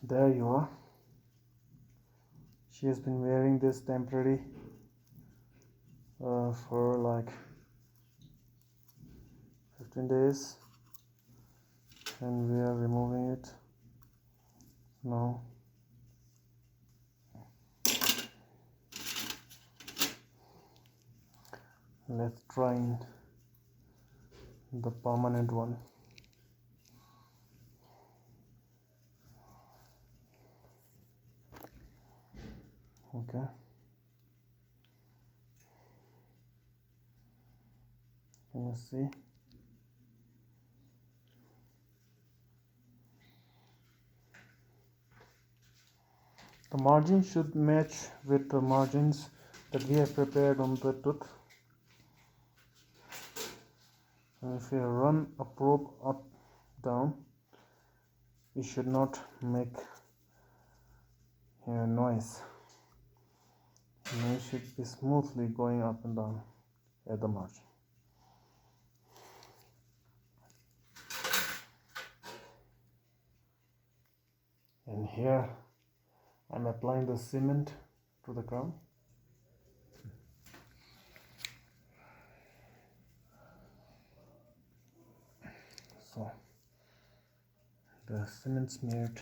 There you are. She has been wearing this temporary for like 15 days, and we are removing it now. Let's try the permanent one. Okay. Can you see? The margin should match with the margins that we have prepared on the tooth. And if you run a probe up, down, it should not make a noise. It should be smoothly going up and down at the margin. And here I'm applying the cement to the crown. So the cement smeared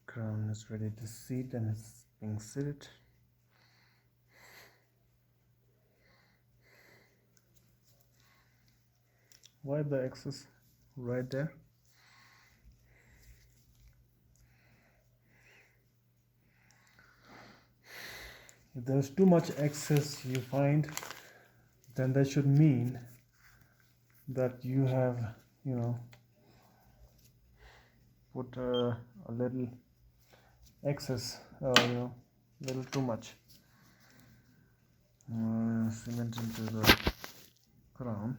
crown is ready to seat, and it's being seated. Why the excess right there? If there's too much excess you find, then that should mean that you have, put a little excess, little too much cement into the crown.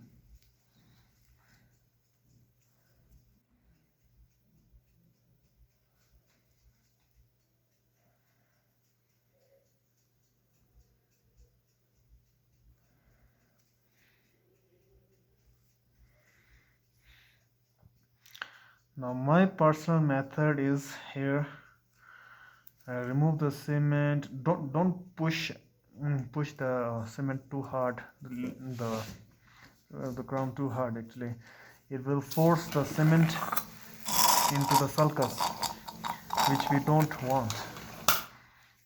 Now my personal method is here. Remove the cement. Don't push the cement too hard. The crown too hard. Actually, it will force the cement into the sulcus, which we don't want.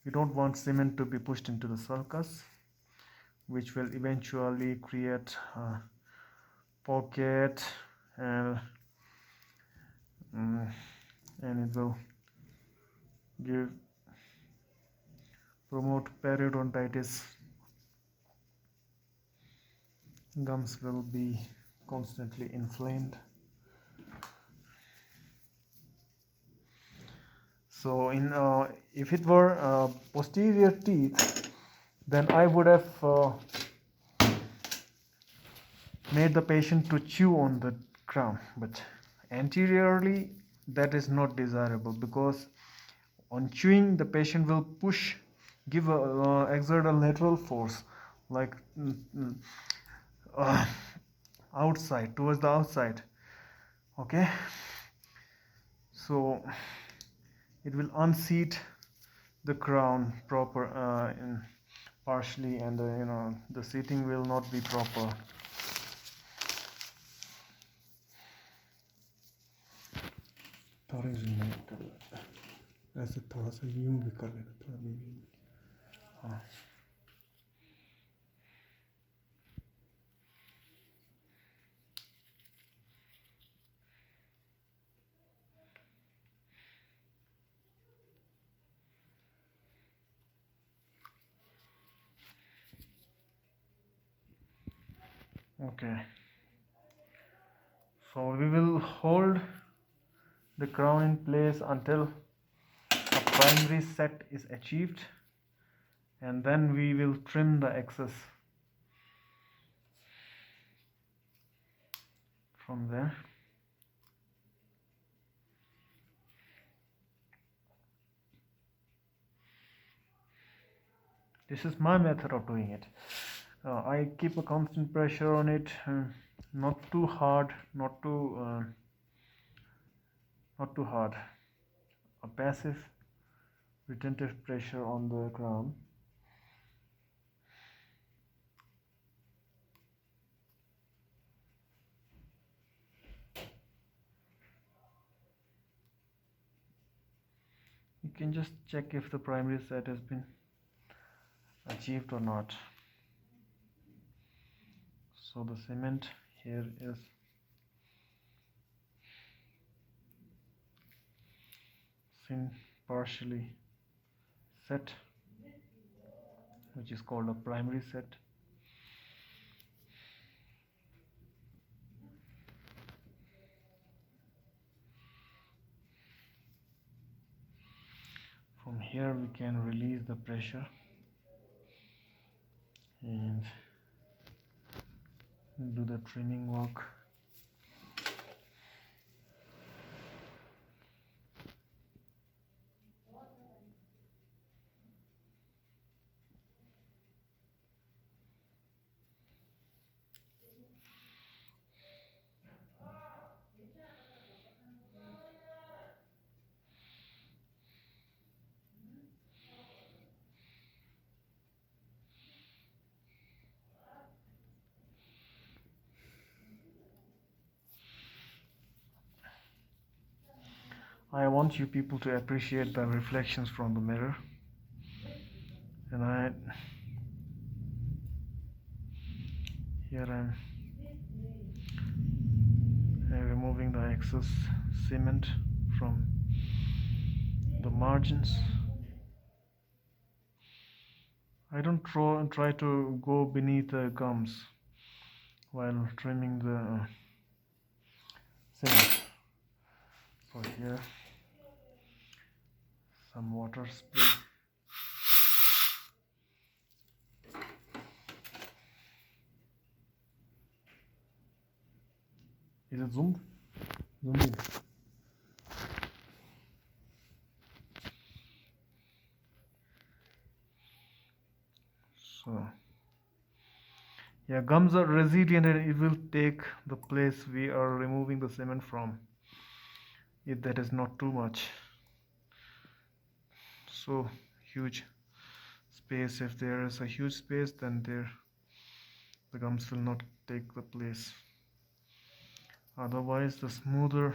We don't want cement to be pushed into the sulcus, which will eventually create a pocket, and it will promote periodontitis. Gums will be constantly inflamed. So if it were posterior teeth, then I would have made the patient to chew on the crown, but anteriorly that is not desirable, because on chewing the patient will exert a lateral force, like outside, towards the outside. Okay, so it will unseat the crown partially, and the seating will not be proper. ऐसे थोड़ा सा यूं भी कर लेना, थोड़ा भी हाँ. Okay, so we will hold the crown in place until a primary set is achieved, and then we will trim the excess from there. This is my method of doing it. I keep a constant pressure on it, not too hard, not too hard. A passive, retentive pressure on the crown. You can just check if the primary set has been achieved or not. So the cement here is partially set, which is called a primary set. From here we can release the pressure and do the trimming work. I want you people to appreciate the reflections from the mirror, and I'm removing the excess cement from the margins. I don't try to go beneath the gums while trimming the cement. So here some water spray. Is it zoomed? Zoomed in. So yeah, gums are resilient and it will take the place we are removing the cement from, if that is not too much. So huge space, if there is a huge space, then the gums will not take the place. Otherwise the smoother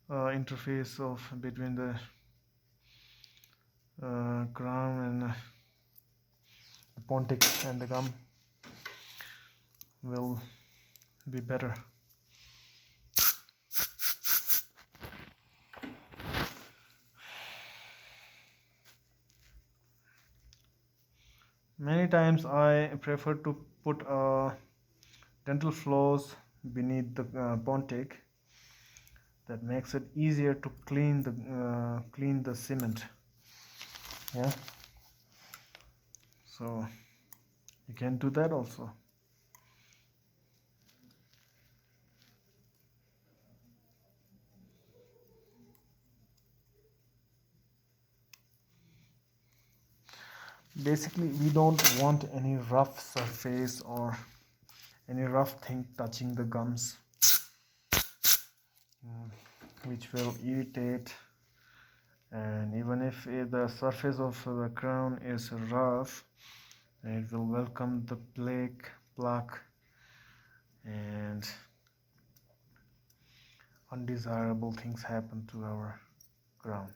interface of between the crown and the pontic and the gum will be better. Many times I prefer to put dental floss beneath the pontic. That makes it easier to clean the cement. Yeah, so you can do that also. Basically we don't want any rough surface or any rough thing touching the gums, which will irritate. And even if the surface of the crown is rough, it will welcome the plaque and undesirable things happen to our crown.